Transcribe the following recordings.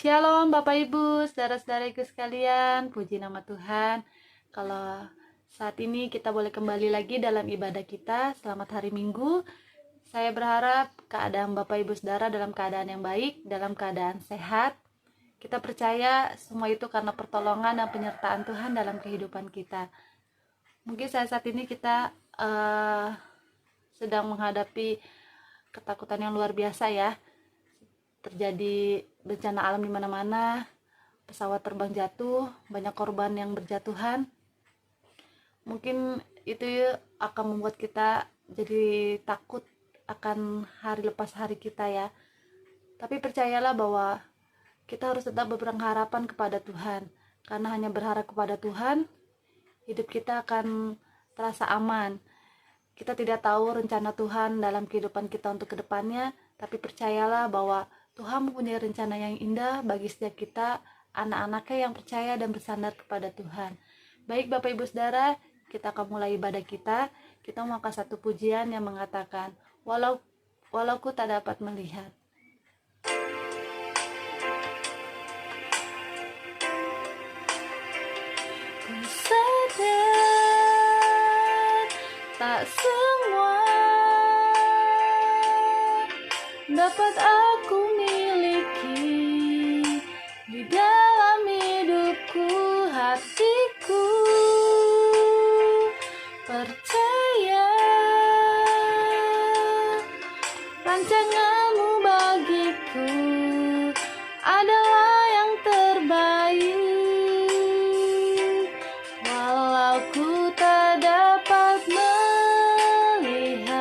Shalom Bapak Ibu, saudara-saudariku sekalian, puji nama Tuhan. Kalau saat ini kita boleh kembali lagi dalam ibadah kita, selamat hari Minggu. Saya berharap keadaan Bapak Ibu Saudara dalam keadaan yang baik, dalam keadaan sehat. Kita percaya semua itu karena pertolongan dan penyertaan Tuhan dalam kehidupan kita. Mungkin saat ini kita sedang menghadapi ketakutan yang luar biasa ya. Terjadi bencana alam di mana-mana, pesawat terbang jatuh, banyak korban yang berjatuhan. Mungkin itu akan membuat kita jadi takut akan hari lepas hari kita ya. Tapi percayalah bahwa kita harus tetap berpengharapan kepada Tuhan, karena hanya berharap kepada Tuhan, hidup kita akan terasa aman. Kita tidak tahu rencana Tuhan dalam kehidupan kita untuk kedepannya, tapi percayalah bahwa Tuhan mempunyai rencana yang indah bagi setiap kita, anak-anaknya yang percaya dan bersandar kepada Tuhan. Baik Bapak Ibu Saudara, kita akan mulai ibadah kita. Kita mau angkat satu pujian yang mengatakan, walau ku tak dapat melihat. Ku sadar tak semua dapat aku miliki di dalam hidupku, hatiku percaya rancanganmu bagiku adalah yang terbaik. Walau ku tak dapat melihat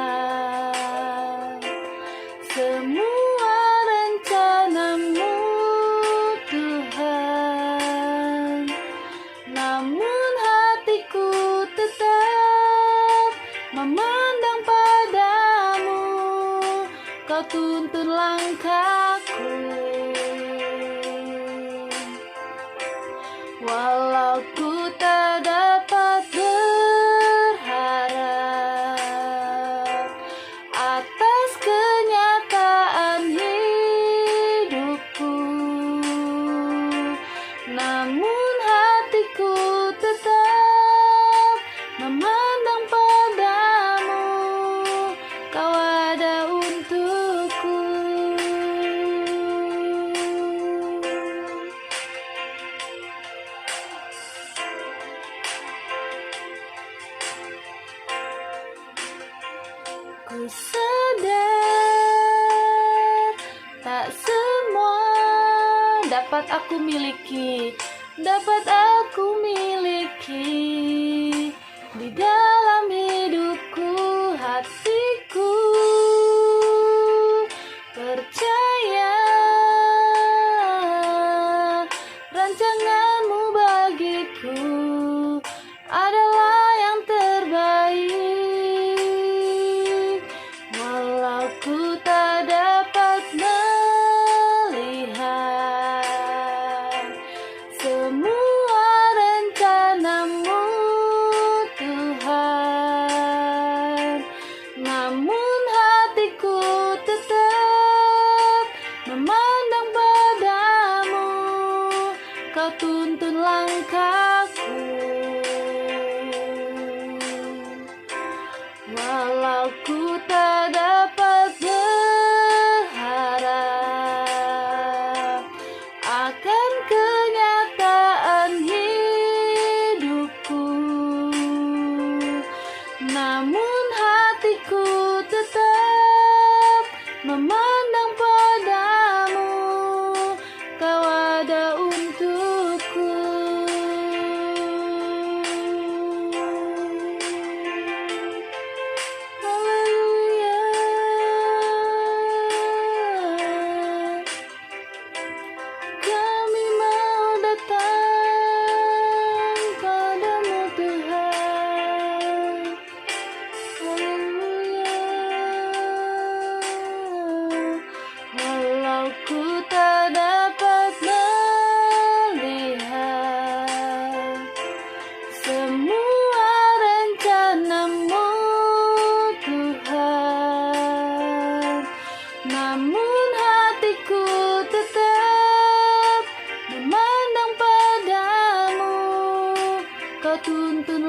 semua rencanamu Tuhan, namun hatiku tetap memandang padamu. Kau tuntun langkahku, walau ku tak dapat berharap atas kenyataan hidupku, namun hatiku tetap memandang padamu. Kau ada untukku. Ku sadar tak semua dapat aku miliki, di dalam hidupku, hatiku percaya rancanganmu bagiku adalah yang terbaik. Walau ku tak dapat melihat semua rencanamu Tuhan, namun hatiku tetap memandang padamu. Kau tuntun langkahku, walau ku tak dapat berharap akan kenyataan hidupku, namun hatiku tetap memandang padamu. Kau ada untukku.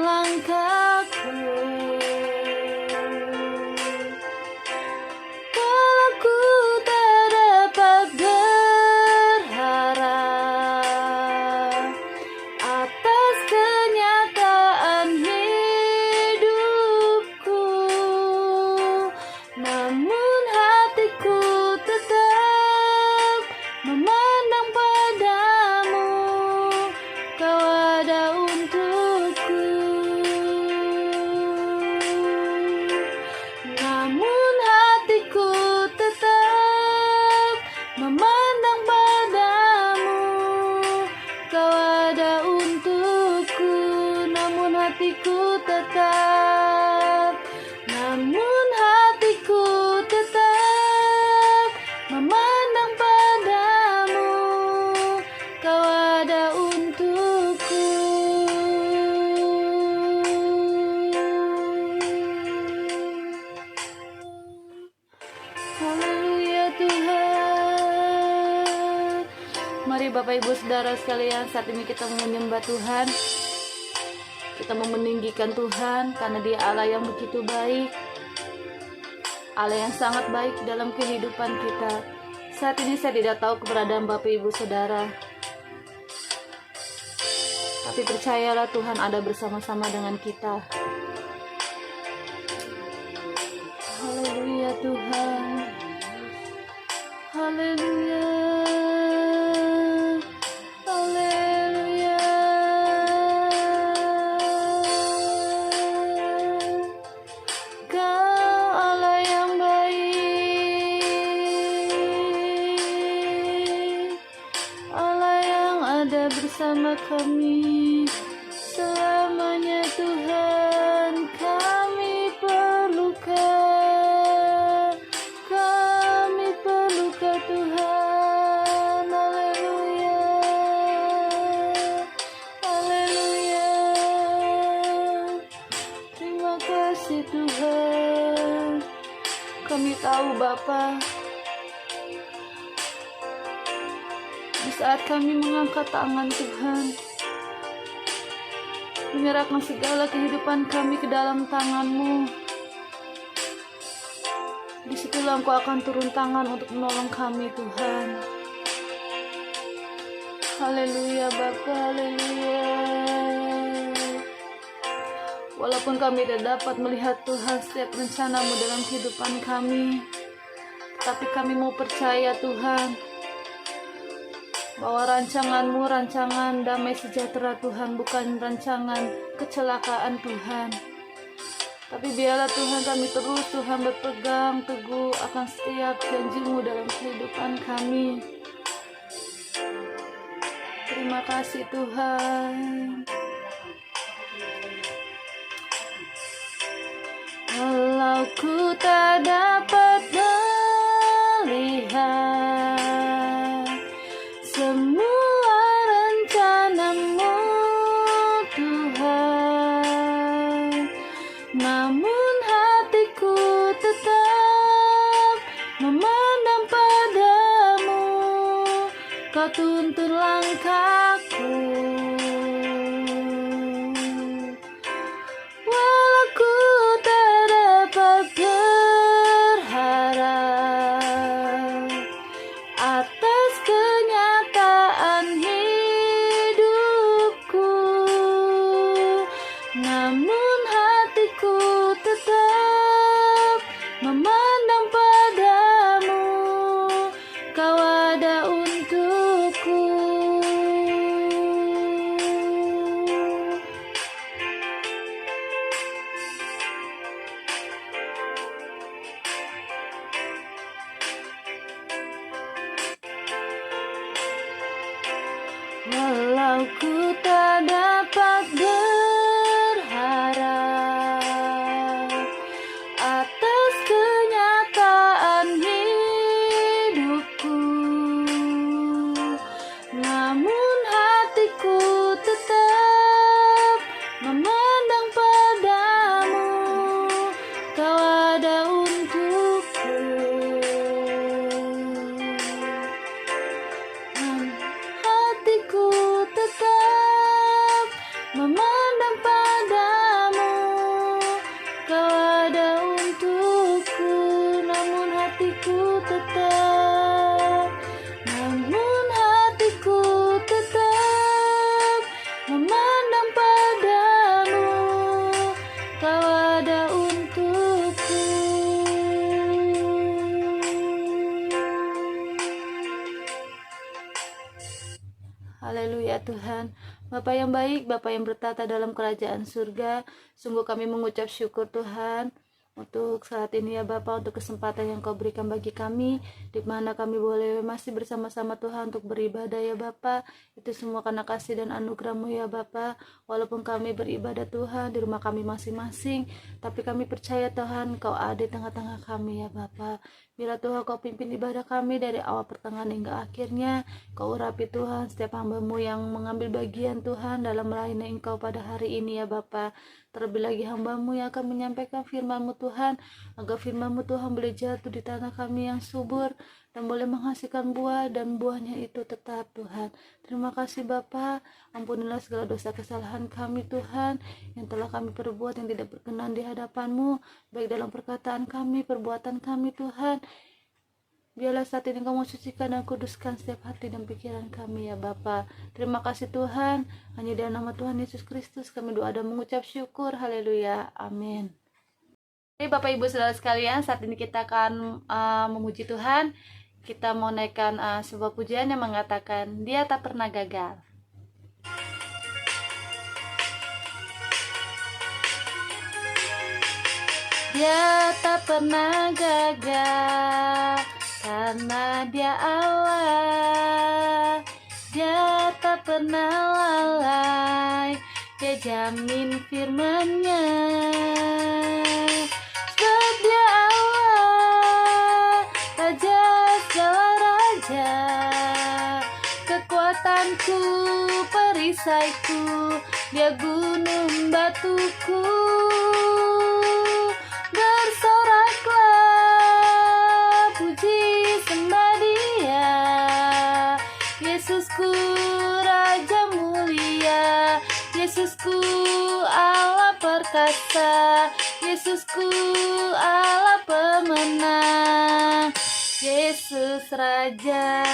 langkahku. Kalau ku tak dapat berharap atas kenyataan hidupku, namun hatiku tetap memandang padamu. Kau ada untukku. Namun hatiku tetap memandang padamu. Kau ada untukku. Namun hatiku tetap. Namun hatiku tetap memandang padamu. Kau ada untukku. Haleluya Tuhan. Mari Bapak Ibu Saudara sekalian, saat ini kita menyembah Tuhan. Kita mau meninggikan Tuhan karena Dia Allah yang begitu baik, Allah yang sangat baik dalam kehidupan kita. Saat ini saya tidak tahu keberadaan Bapak Ibu Saudara, tapi percayalah Tuhan ada bersama-sama dengan kita. Haleluya Tuhan. Haleluya. Haleluya. Kau Allah yang baik, Allah yang ada bersama kami selamanya Tuhan. Kami perlukan, kami perlukan Tuhan. Haleluya. Haleluya. Terima kasih Tuhan. Kami tahu Bapa, di saat kami mengangkat tangan Tuhan, menyerahkan segala kehidupan kami ke dalam tangan-Mu, disitulah Engkau akan turun tangan untuk menolong kami Tuhan. Haleluya Bapa, haleluya. Walaupun kami tidak dapat melihat Tuhan setiap rencana-Mu dalam kehidupan kami, tapi kami mau percaya Tuhan, bahwa rancangan-Mu rancangan damai sejahtera Tuhan, bukan rancangan kecelakaan Tuhan. Tapi biarlah Tuhan kami terus Tuhan berpegang teguh akan setiap janji-Mu dalam kehidupan kami. Terima kasih Tuhan. Walau ku tak dapat melihat semua rencana-Mu Tuhan, namun hatiku tetap memandang padamu. Kau tuntun langkahku. Walau ku tak dapat berharap Tuhan. Bapa yang baik, Bapa yang bertata dalam kerajaan surga, sungguh kami mengucap syukur Tuhan untuk saat ini ya Bapa, untuk kesempatan yang Kau berikan bagi kami, di mana kami boleh masih bersama-sama Tuhan untuk beribadah ya Bapa. Itu semua karena kasih dan anugerah-Mu ya Bapa. Walaupun kami beribadah Tuhan di rumah kami masing-masing, tapi kami percaya Tuhan Kau ada di tengah-tengah kami ya Bapa. Bila Tuhan Kau pimpin ibadah kami dari awal pertengahan hingga akhirnya, Kau urapi Tuhan setiap hamba-Mu yang mengambil bagian Tuhan dalam melayani Engkau pada hari ini ya Bapa. Terlebih lagi hamba-Mu yang akan menyampaikan firman-Mu Tuhan, agar firman-Mu Tuhan boleh jatuh di tanah kami yang subur dan boleh menghasilkan buah, dan buahnya itu tetap Tuhan. Terima kasih Bapa, ampunilah segala dosa kesalahan kami Tuhan, yang telah kami perbuat yang tidak berkenan di hadapan-Mu, baik dalam perkataan kami, perbuatan kami Tuhan. Biarlah saat ini Kau mensucikan dan kuduskan setiap hati dan pikiran kami ya Bapa. Terima kasih Tuhan. Hanya dalam nama Tuhan Yesus Kristus kami doa dan mengucap syukur. Haleluya. Amin. Jadi Bapak Ibu Saudara sekalian, saat ini kita akan memuji Tuhan. Kita mau naikkan sebuah pujian yang mengatakan Dia tak pernah gagal. Dia tak pernah gagal, karena Dia Allah. Dia tak pernah lalai, Dia jamin firman-Nya. Sebab Dia Allah, Raja segala raja, kekuatanku, perisaiku, Dia gunung batuku. Bersoraklah, puji sembah Dia, Yesusku Raja mulia, Yesusku Allah perkasa, Yesusku Allah pemenang, Yesus Raja.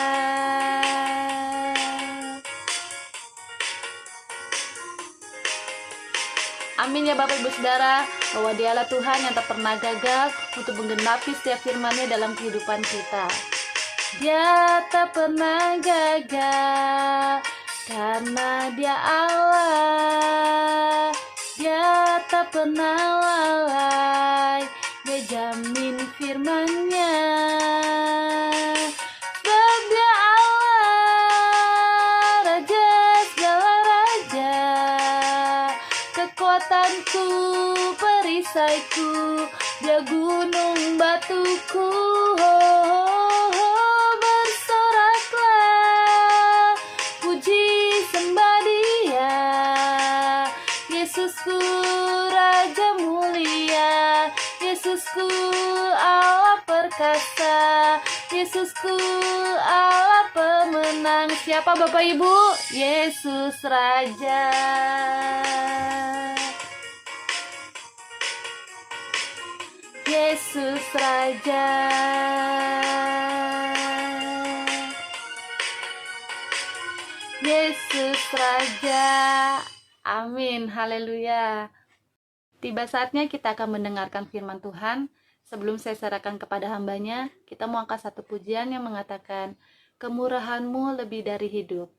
Amin ya Bapak Ibu Saudara, bahwa Dialah Tuhan yang tak pernah gagal untuk menggenapi setiap firman-Nya dalam kehidupan kita. Dia tak pernah gagal, karena Dia Allah. Dia tak pernah lalai, Dia jamin firman-Nya. Sebab Dia Allah, Raja segala raja, kekuatanku, perisaiku, Dia gunung batuku. Bersoraklah, puji sembah Dia, Yesusku Raja mulia, Yesusku Allah perkasa, Yesusku Allah pemenang. Siapa Bapak Ibu? Yesus Raja. Yesus Raja. Yesus Raja. Amin. Haleluya. Tiba saatnya kita akan mendengarkan firman Tuhan. Sebelum saya serahkan kepada hambanya, kita mau angkat satu pujian yang mengatakan, Kemurahan-Mu lebih dari hidup.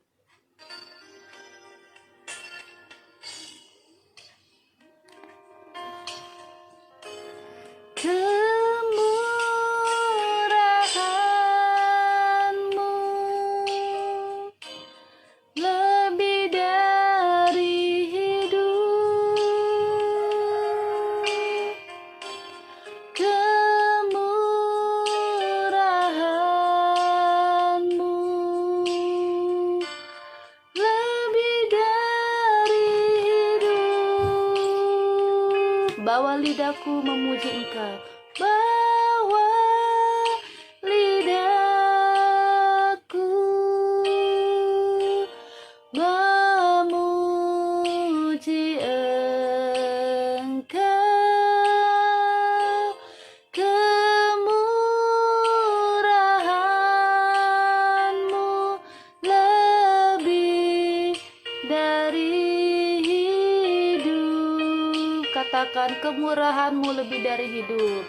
Kemurahan-Mu lebih dari hidup. Kemurahan-Mu lebih dari hidup. Bawa lidahku memuji Engkau. Bawa lidahku memuji Engkau. Kemurahan-Mu lebih dari hidup. Katakan, kemurahan-Mu lebih dari hidup.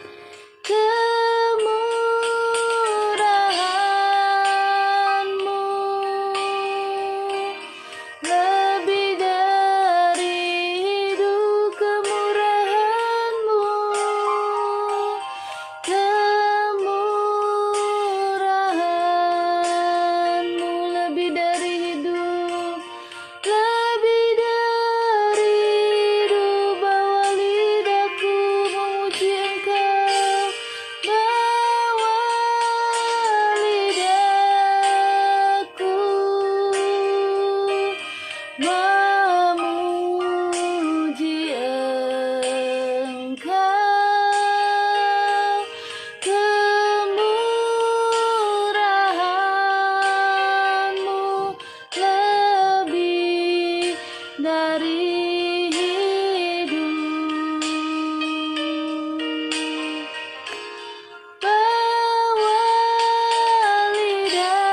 Kemurahan-Mu dari hidup. Bawa lidahku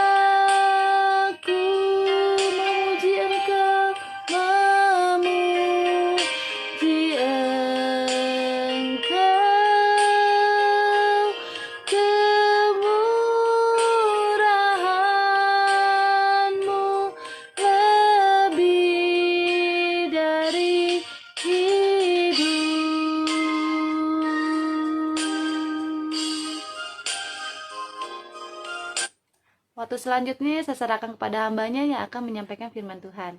memuji Engkau, memuji Engkau, kemurahan-Mu lebih dari hidup. Waktu selanjutnya saya serahkan kepada hambanya yang akan menyampaikan firman Tuhan.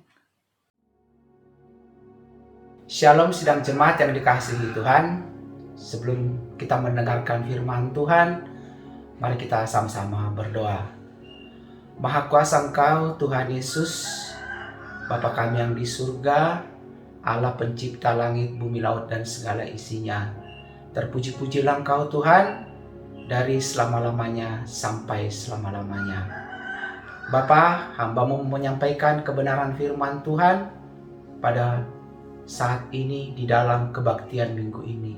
Shalom sidang jemaat yang dikasihi Tuhan. Sebelum kita mendengarkan firman Tuhan, mari kita sama-sama berdoa. Maha kuasa Engkau Tuhan Yesus, Bapa kami yang di surga, Allah pencipta langit, bumi, laut, dan segala isinya. Terpuji-pujilah Engkau Tuhan, dari selama-lamanya sampai selama-lamanya. Bapa, hamba-Mu menyampaikan kebenaran firman Tuhan pada saat ini di dalam kebaktian minggu ini.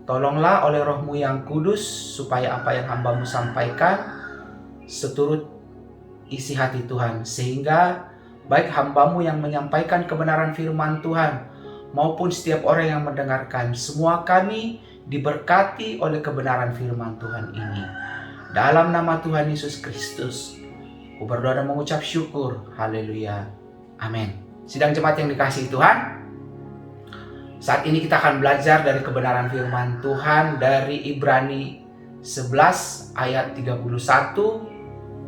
Tolonglah oleh Roh-Mu yang kudus, supaya apa yang hamba-Mu sampaikan seturut isi hati Tuhan, sehingga baik hamba-Mu yang menyampaikan kebenaran firman Tuhan maupun setiap orang yang mendengarkan, semua kami diberkati oleh kebenaran firman Tuhan ini. Dalam nama Tuhan Yesus Kristus, aku berdoa dan mengucap syukur. Haleluya. Amin. Sidang jemaat yang dikasihi Tuhan, saat ini kita akan belajar dari kebenaran firman Tuhan dari Ibrani 11 ayat 31.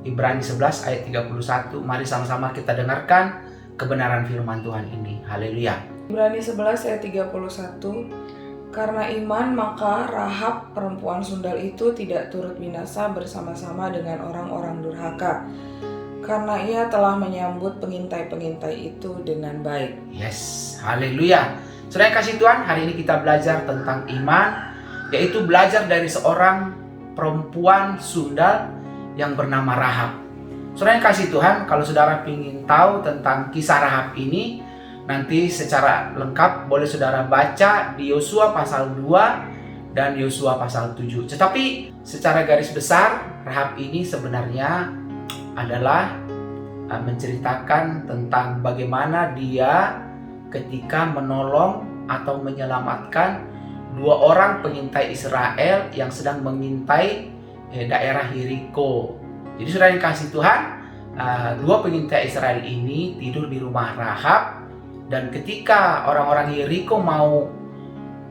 Ibrani 11 ayat 31. Mari sama-sama kita dengarkan kebenaran firman Tuhan ini. Haleluya. Ibrani 11 ayat 31. Karena iman maka Rahab perempuan sundal itu tidak turut binasa bersama-sama dengan orang-orang durhaka, karena ia telah menyambut pengintai-pengintai itu dengan baik. Yes, haleluya. Saudara yang kasih Tuhan, hari ini kita belajar tentang iman, yaitu belajar dari seorang perempuan sundal yang bernama Rahab. Saudara yang kasih Tuhan, kalau saudara ingin tahu tentang kisah Rahab ini, nanti secara lengkap boleh saudara baca di Yosua pasal 2 dan Yosua pasal 7. Tetapi secara garis besar, Rahab ini sebenarnya adalah menceritakan tentang bagaimana dia ketika menolong atau menyelamatkan dua orang pengintai Israel yang sedang mengintai daerah Yeriko. Jadi saudara yang kasih Tuhan, dua pengintai Israel ini tidur di rumah Rahab, dan ketika orang-orang Yeriko mau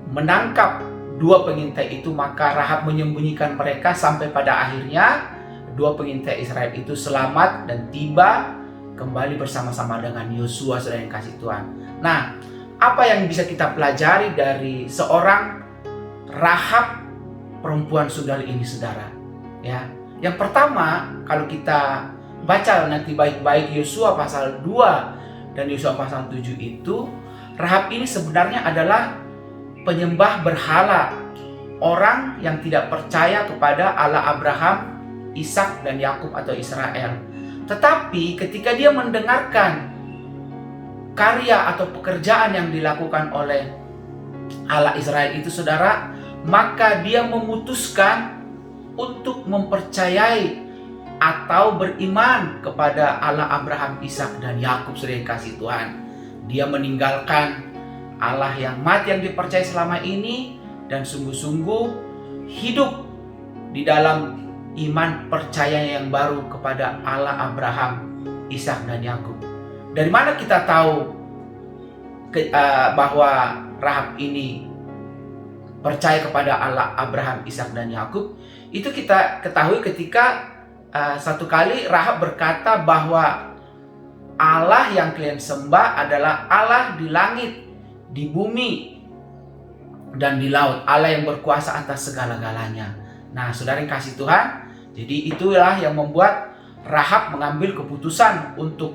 menangkap dua pengintai itu, maka Rahab menyembunyikan mereka sampai pada akhirnya dua pengintai Israel itu selamat dan tiba kembali bersama-sama dengan Yosua, saudara yang kasih Tuhan. Nah, apa yang bisa kita pelajari dari seorang Rahab perempuan sundal ini, saudara? Ya, yang pertama, kalau kita baca nanti baik-baik Yosua pasal 2 dan Yosua pasal 7 itu, Rahab ini sebenarnya adalah penyembah berhala, orang yang tidak percaya kepada Allah Abraham, Ishak, dan Yakub atau Israel. Tetapi ketika dia mendengarkan karya atau pekerjaan yang dilakukan oleh Allah Israel itu, saudara, maka dia memutuskan untuk mempercayai atau beriman kepada Allah Abraham, Ishak, dan Yakub, saudara yang kasih Tuhan. Dia meninggalkan Allah yang mati yang dipercaya selama ini dan sungguh-sungguh hidup di dalam iman percaya yang baru kepada Allah Abraham, Ishak, dan Yakub. Dari mana kita tahu bahwa Rahab ini percaya kepada Allah Abraham, Ishak, dan Yakub? Itu kita ketahui ketika satu kali Rahab berkata bahwa Allah yang kalian sembah adalah Allah di langit, di bumi, dan di laut, Allah yang berkuasa atas segala-galanya. Nah, saudara yang kasih Tuhan, jadi itulah yang membuat Rahab mengambil keputusan untuk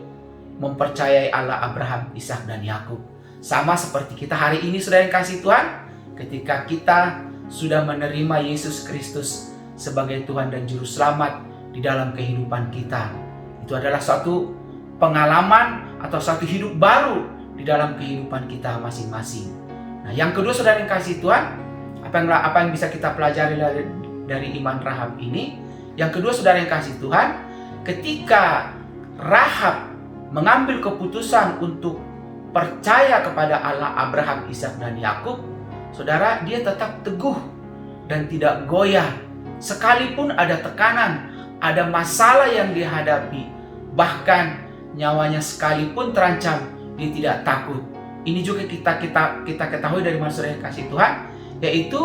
mempercayai Allah Abraham, Ishak, dan Yakub. Sama seperti kita hari ini, saudara yang kasih Tuhan, ketika kita sudah menerima Yesus Kristus sebagai Tuhan dan Juru Selamat di dalam kehidupan kita. Itu adalah suatu pengalaman atau satu hidup baru di dalam kehidupan kita masing-masing. Nah, yang kedua saudara yang kasih Tuhan, apa yang bisa kita pelajari dari iman Rahab ini? Yang kedua saudara yang kasih Tuhan, ketika Rahab mengambil keputusan untuk percaya kepada Allah Abraham, Ishak dan Yakub, saudara, dia tetap teguh dan tidak goyah. Sekalipun ada tekanan, ada masalah yang dihadapi, bahkan nyawanya sekalipun terancam, dia tidak takut. Ini juga kita ketahui dari saudara yang kasih Tuhan, yaitu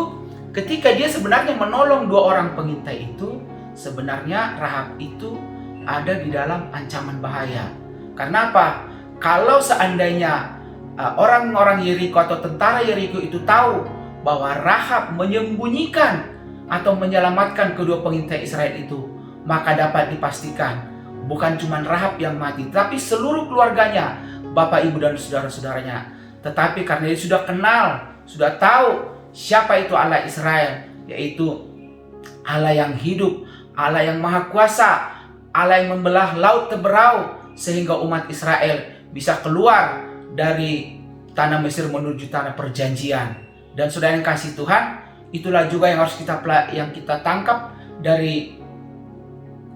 ketika dia sebenarnya menolong dua orang pengintai itu, sebenarnya Rahab itu ada di dalam ancaman bahaya. Karena apa? Kalau seandainya orang-orang Yeriko atau tentara Yeriko itu tahu bahwa Rahab menyembunyikan atau menyelamatkan kedua pengintai Israel itu, maka dapat dipastikan bukan cuma Rahab yang mati, tapi seluruh keluarganya, bapak, ibu, dan saudara-saudaranya. Tetapi karena dia sudah kenal, sudah tahu siapa itu Allah Israel, yaitu Allah yang hidup, Allah yang maha kuasa, Allah yang membelah laut teberau sehingga umat Israel bisa keluar dari tanah Mesir menuju tanah perjanjian. Dan saudara yang kasih Tuhan, itulah juga yang harus kita tangkap dari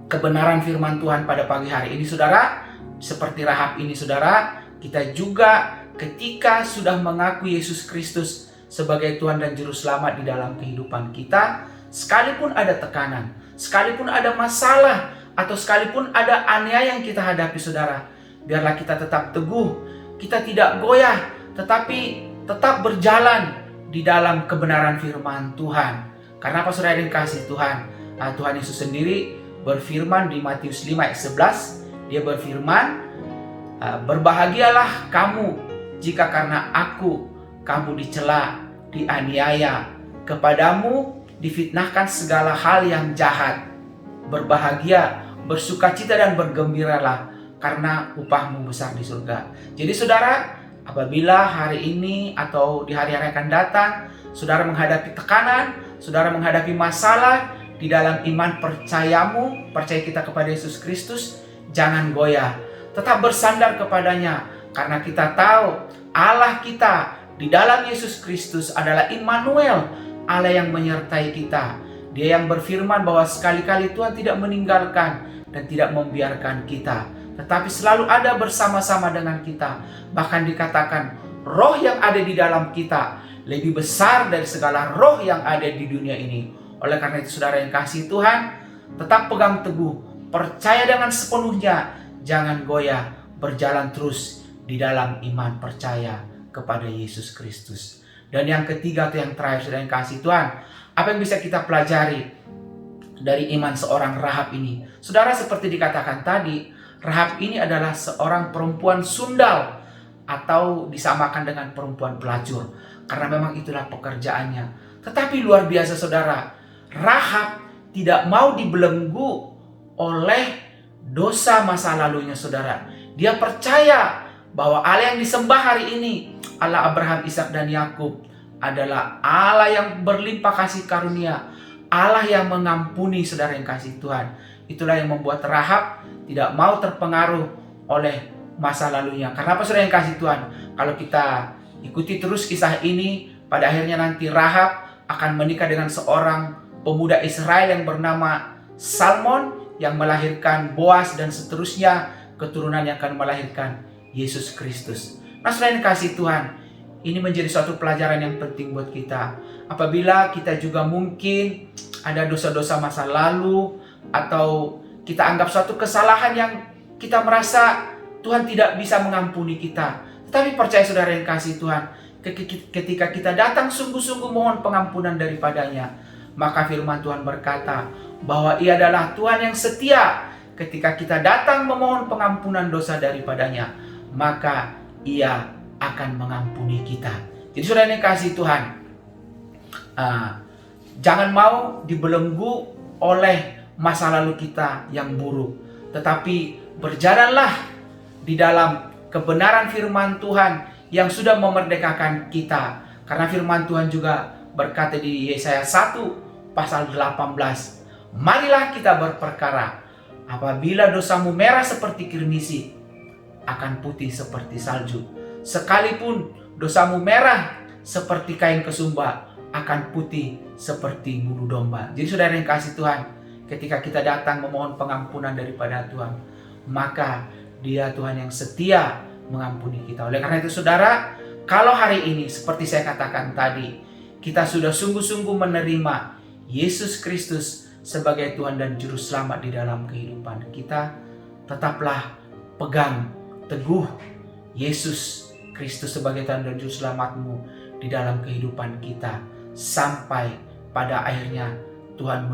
kebenaran firman Tuhan pada pagi hari ini, saudara. Seperti Rahab ini, saudara, kita juga ketika sudah mengaku Yesus Kristus sebagai Tuhan dan Juru Selamat di dalam kehidupan kita, sekalipun ada tekanan, sekalipun ada masalah, atau sekalipun ada aniaya yang kita hadapi, saudara, biarlah kita tetap teguh, kita tidak goyah, tetapi tetap berjalan di dalam kebenaran firman Tuhan. Karena apa, saudara yang kasih Tuhan? Tuhan Yesus sendiri berfirman di Matius 5 ayat 11, dia berfirman, berbahagialah kamu jika karena aku kamu dicela, dianiaya, kepadamu difitnahkan segala hal yang jahat. Berbahagia, bersukacita dan bergembiralah, karena upahmu besar di surga. Jadi saudara, apabila hari ini atau di hari-hari akan datang, saudara menghadapi tekanan, saudara menghadapi masalah di dalam iman percayamu, percaya kita kepada Yesus Kristus, jangan goyah, tetap bersandar kepadanya, karena kita tahu Allah kita di dalam Yesus Kristus adalah Immanuel, Allah yang menyertai kita. Dia yang berfirman bahwa sekali-kali Tuhan tidak meninggalkan dan tidak membiarkan kita, tetapi selalu ada bersama-sama dengan kita. Bahkan dikatakan roh yang ada di dalam kita lebih besar dari segala roh yang ada di dunia ini. Oleh karena itu saudara yang kasih Tuhan, tetap pegang teguh, percaya dengan sepenuhnya, jangan goyah, berjalan terus di dalam iman percaya kepada Yesus Kristus. Dan yang ketiga atau yang terakhir saudara yang kasih Tuhan, apa yang bisa kita pelajari dari iman seorang Rahab ini? Saudara, seperti dikatakan tadi, Rahab ini adalah seorang perempuan sundal atau disamakan dengan perempuan pelacur, karena memang itulah pekerjaannya. Tetapi luar biasa saudara, Rahab tidak mau dibelenggu oleh dosa masa lalunya, saudara. Dia percaya bahwa Allah yang disembah hari ini, Allah Abraham, Ishak dan Yakub, adalah Allah yang berlimpah kasih karunia, Allah yang mengampuni, saudara yang kasih Tuhan. Itulah yang membuat Rahab tidak mau terpengaruh oleh masa lalunya. Karena apa, saudara yang kasih Tuhan? Kalau kita ikuti terus kisah ini, pada akhirnya nanti Rahab akan menikah dengan seorang pemuda Israel yang bernama Salmon, yang melahirkan Boas, dan seterusnya keturunan yang akan melahirkan Yesus Kristus. Nah, saudara yang kasih Tuhan, ini menjadi suatu pelajaran yang penting buat kita. Apabila kita juga mungkin ada dosa-dosa masa lalu, atau kita anggap suatu kesalahan yang kita merasa Tuhan tidak bisa mengampuni kita, tetapi percaya saudara yang kasih Tuhan, ketika kita datang sungguh-sungguh mohon pengampunan daripadanya, maka firman Tuhan berkata bahwa Ia adalah Tuhan yang setia. Ketika kita datang memohon pengampunan dosa daripadanya, maka Ia akan mengampuni kita. Jadi saudara yang kasih Tuhan, jangan mau dibelenggu oleh masa lalu kita yang buruk, tetapi berjalanlah di dalam kebenaran firman Tuhan yang sudah memerdekakan kita. Karena firman Tuhan juga berkata di Yesaya 1 pasal 18, marilah kita berperkara, apabila dosamu merah seperti kirmisi, akan putih seperti salju. Sekalipun dosamu merah seperti kain kesumba, akan putih seperti bulu domba. Jadi saudara yang kasih Tuhan, ketika kita datang memohon pengampunan daripada Tuhan, maka Dia Tuhan yang setia mengampuni kita. Oleh karena itu saudara, kalau hari ini seperti saya katakan tadi, kita sudah sungguh-sungguh menerima Yesus Kristus sebagai Tuhan dan Juru Selamat di dalam kehidupan kita, tetaplah pegang teguh Yesus Kristus sebagai Tuhan dan Juru Selamatmu di dalam kehidupan kita, sampai pada akhirnya Tuhan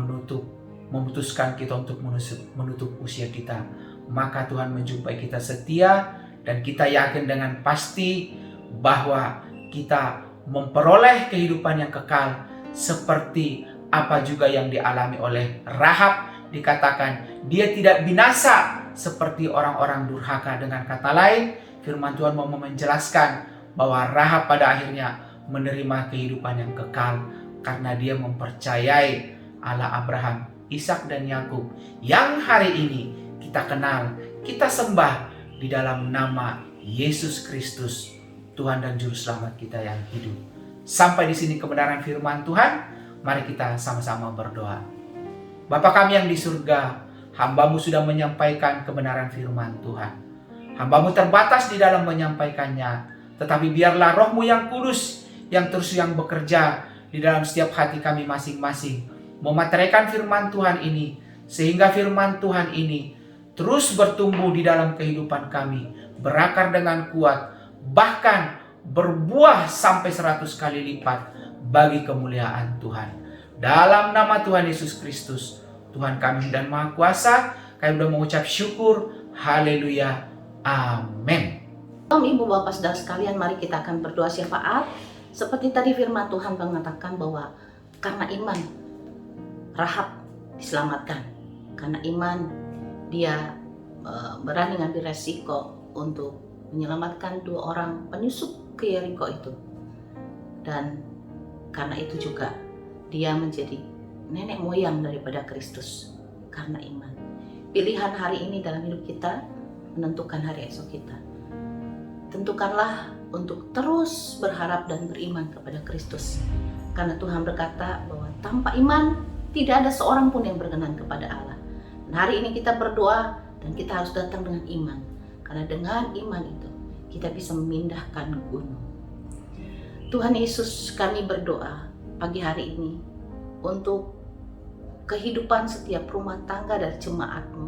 memutuskan kita untuk menutup usia kita. Maka Tuhan menjumpai kita setia, dan kita yakin dengan pasti bahwa kita memperoleh kehidupan yang kekal seperti apa juga yang dialami oleh Rahab. Dikatakan dia tidak binasa seperti orang-orang durhaka. Dengan kata lain, firman Tuhan mau menjelaskan bahwa Rahab pada akhirnya menerima kehidupan yang kekal karena dia mempercayai Allah Abraham, Ishak dan Yakub yang hari ini kita kenal, kita sembah di dalam nama Yesus Kristus, Tuhan dan Juru Selamat kita yang hidup. Sampai di sini kebenaran firman Tuhan. Mari kita sama-sama berdoa. Bapa kami yang di surga, hamba-Mu sudah menyampaikan kebenaran firman Tuhan. Hamba-Mu terbatas di dalam menyampaikannya, tetapi biarlah Roh-Mu yang kudus yang terus yang bekerja di dalam setiap hati kami masing-masing, memateraikan firman Tuhan ini, sehingga firman Tuhan ini terus bertumbuh di dalam kehidupan kami, berakar dengan kuat, bahkan berbuah sampai 100 kali lipat bagi kemuliaan Tuhan. Dalam nama Tuhan Yesus Kristus, Tuhan kami dan Maha Kuasa, kami sudah mengucap syukur. Haleluya. Amin. Ibu Bapak Saudara sekalian, mari kita akan berdoa syafaat. Seperti tadi firman Tuhan mengatakan bahwa karena iman Rahab diselamatkan. Karena iman dia berani ngambil resiko untuk menyelamatkan 2 orang penyusup ke Yeriko itu. Dan karena itu juga dia menjadi nenek moyang daripada Kristus karena iman. Pilihan hari ini dalam hidup kita menentukan hari esok kita. Tentukanlah untuk terus berharap dan beriman kepada Kristus. Karena Tuhan berkata bahwa tanpa iman tidak ada seorang pun yang berkenan kepada Allah. Dan hari ini kita berdoa dan kita harus datang dengan iman. Karena dengan iman itu kita bisa memindahkan gunung. Tuhan Yesus, kami berdoa pagi hari ini untuk kehidupan setiap rumah tangga dari jemaat-Mu.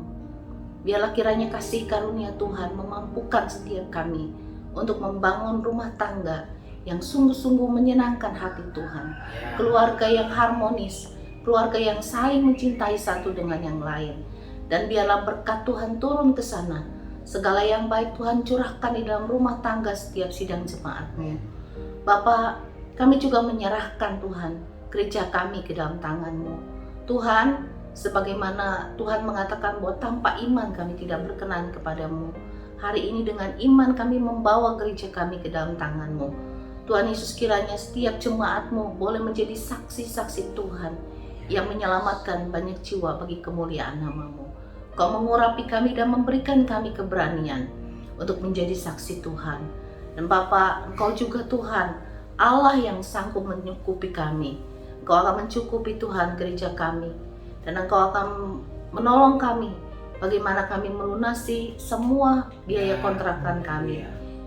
Biarlah kiranya kasih karunia Tuhan memampukan setiap kami untuk membangun rumah tangga yang sungguh-sungguh menyenangkan hati Tuhan. Keluarga yang harmonis, keluarga yang saling mencintai satu dengan yang lain. Dan biarlah berkat Tuhan turun ke sana. Segala yang baik Tuhan curahkan di dalam rumah tangga setiap sidang jemaat-Mu. Bapa, kami juga menyerahkan Tuhan gereja kami ke dalam tangan-Mu. Tuhan, sebagaimana Tuhan mengatakan bahwa tanpa iman kami tidak berkenan kepadamu. Hari ini dengan iman kami membawa gereja kami ke dalam tangan-Mu. Tuhan Yesus, kiranya setiap jemaat-Mu boleh menjadi saksi-saksi Tuhan yang menyelamatkan banyak jiwa bagi kemuliaan nama-Mu. Kau mengurapi kami dan memberikan kami keberanian untuk menjadi saksi Tuhan. Dan Bapa, Engkau juga Tuhan, Allah yang sanggup mencukupi kami. Engkau akan mencukupi Tuhan gereja kami. Dan Engkau akan menolong kami bagaimana kami melunasi semua biaya kontrakan kami.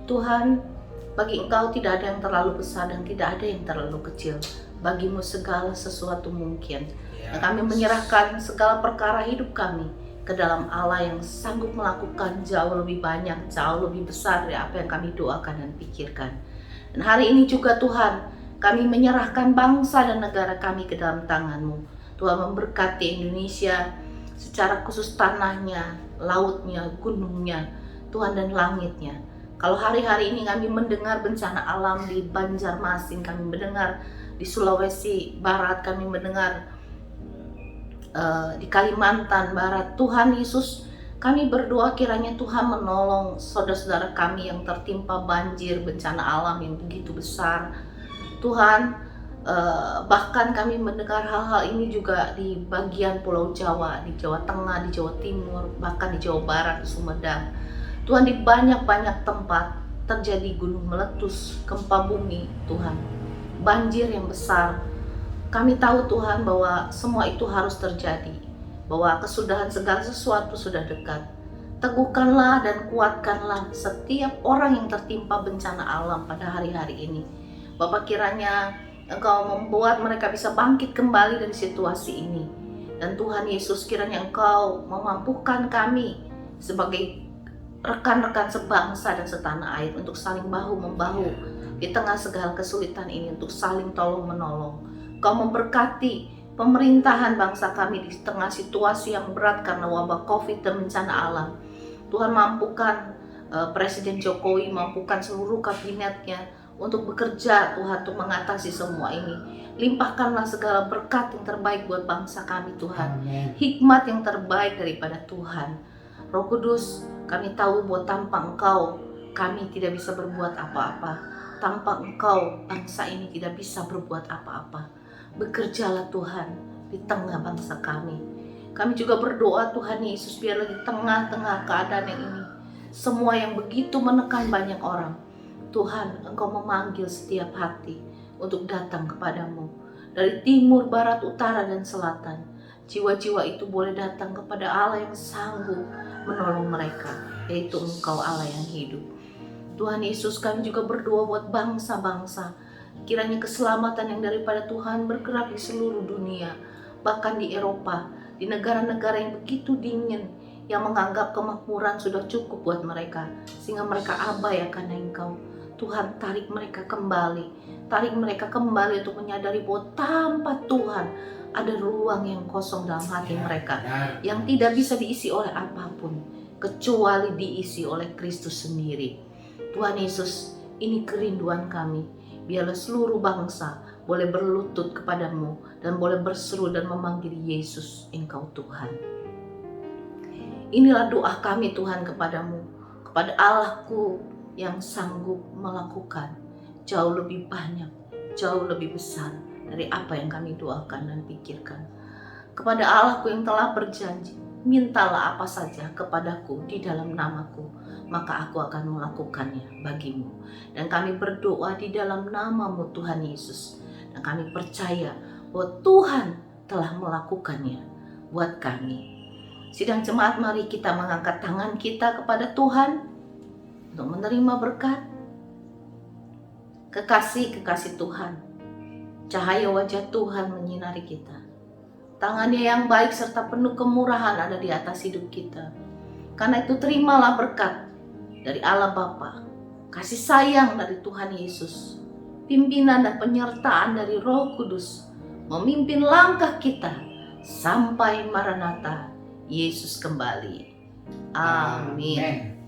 Tuhan, bagi Engkau tidak ada yang terlalu besar dan tidak ada yang terlalu kecil. Bagimu segala sesuatu mungkin. Dan kami menyerahkan segala perkara hidup kami ke dalam Allah yang sanggup melakukan jauh lebih banyak, jauh lebih besar dari apa yang kami doakan dan pikirkan. Dan hari ini juga Tuhan, kami menyerahkan bangsa dan negara kami ke dalam tangan-Mu. Tuhan memberkati Indonesia secara khusus tanahnya, lautnya, gunungnya, Tuhan dan langitnya. Kalau hari-hari ini kami mendengar bencana alam di Banjarmasin, kami mendengar di Sulawesi Barat, kami mendengar di Kalimantan Barat, Tuhan Yesus, kami berdoa kiranya Tuhan menolong saudara-saudara kami yang tertimpa banjir, bencana alam yang begitu besar. Tuhan, bahkan kami mendengar hal-hal ini juga di bagian Pulau Jawa, di Jawa Tengah, di Jawa Timur, bahkan di Jawa Barat, di Sumedang. Tuhan, di banyak-banyak tempat terjadi gunung meletus, gempa bumi Tuhan, banjir yang besar. Kami tahu Tuhan bahwa semua itu harus terjadi, bahwa kesudahan segala sesuatu sudah dekat. Teguhkanlah dan kuatkanlah setiap orang yang tertimpa bencana alam pada hari-hari ini. Bapak, kiranya Engkau membuat mereka bisa bangkit kembali dari situasi ini. Dan Tuhan Yesus, kiranya Engkau memampukan kami sebagai rekan-rekan sebangsa dan setanah air untuk saling bahu-membahu di tengah segala kesulitan ini, untuk saling tolong-menolong. Kau memberkati pemerintahan bangsa kami di tengah situasi yang berat karena wabah COVID dan bencana alam. Tuhan, mampukan Presiden Jokowi, mampukan seluruh kabinetnya untuk bekerja Tuhan, untuk mengatasi semua ini. Limpahkanlah segala berkat yang terbaik buat bangsa kami Tuhan. Amin. Hikmat yang terbaik daripada Tuhan. Roh Kudus, kami tahu bahwa tanpa Engkau kami tidak bisa berbuat apa-apa. Tanpa Engkau bangsa ini tidak bisa berbuat apa-apa. Bekerjalah Tuhan di tengah bangsa kami. Kami juga berdoa Tuhan Yesus, biarlah di tengah-tengah keadaan yang ini, semua yang begitu menekan banyak orang, Tuhan, Engkau memanggil setiap hati untuk datang kepadamu. Dari timur, barat, utara, dan selatan, jiwa-jiwa itu boleh datang kepada Allah yang sanggup menolong mereka, yaitu Engkau Allah yang hidup. Tuhan Yesus, kami juga berdoa buat bangsa-bangsa. Kiranya keselamatan yang daripada Tuhan bergerak di seluruh dunia, bahkan di Eropa, di negara-negara yang begitu dingin, yang menganggap kemakmuran sudah cukup buat mereka, sehingga mereka abai akan Engkau. Tuhan, tarik mereka kembali untuk menyadari bahwa tanpa Tuhan ada ruang yang kosong dalam hati mereka, yang tidak bisa diisi oleh apapun kecuali diisi oleh Kristus sendiri. Tuhan Yesus, ini kerinduan kami. Biarlah seluruh bangsa boleh berlutut kepadamu dan boleh berseru dan memanggil Yesus, Engkau Tuhan. Inilah doa kami Tuhan kepadamu, kepada Allahku yang sanggup melakukan jauh lebih banyak, jauh lebih besar dari apa yang kami doakan dan pikirkan. Kepada Allahku yang telah berjanji, mintalah apa saja kepadaku di dalam namaku, maka aku akan melakukannya bagimu. Dan kami berdoa di dalam namamu Tuhan Yesus, dan kami percaya bahwa Tuhan telah melakukannya buat kami. Sidang jemaat, mari kita mengangkat tangan kita kepada Tuhan untuk menerima berkat. Kekasih-kekasih Tuhan, cahaya wajah Tuhan menyinari kita. Tangannya yang baik serta penuh kemurahan ada di atas hidup kita. Karena itu terimalah berkat dari Allah Bapa, kasih sayang dari Tuhan Yesus, pimpinan dan penyertaan dari Roh Kudus, memimpin langkah kita sampai Maranatha, Yesus kembali. Amin.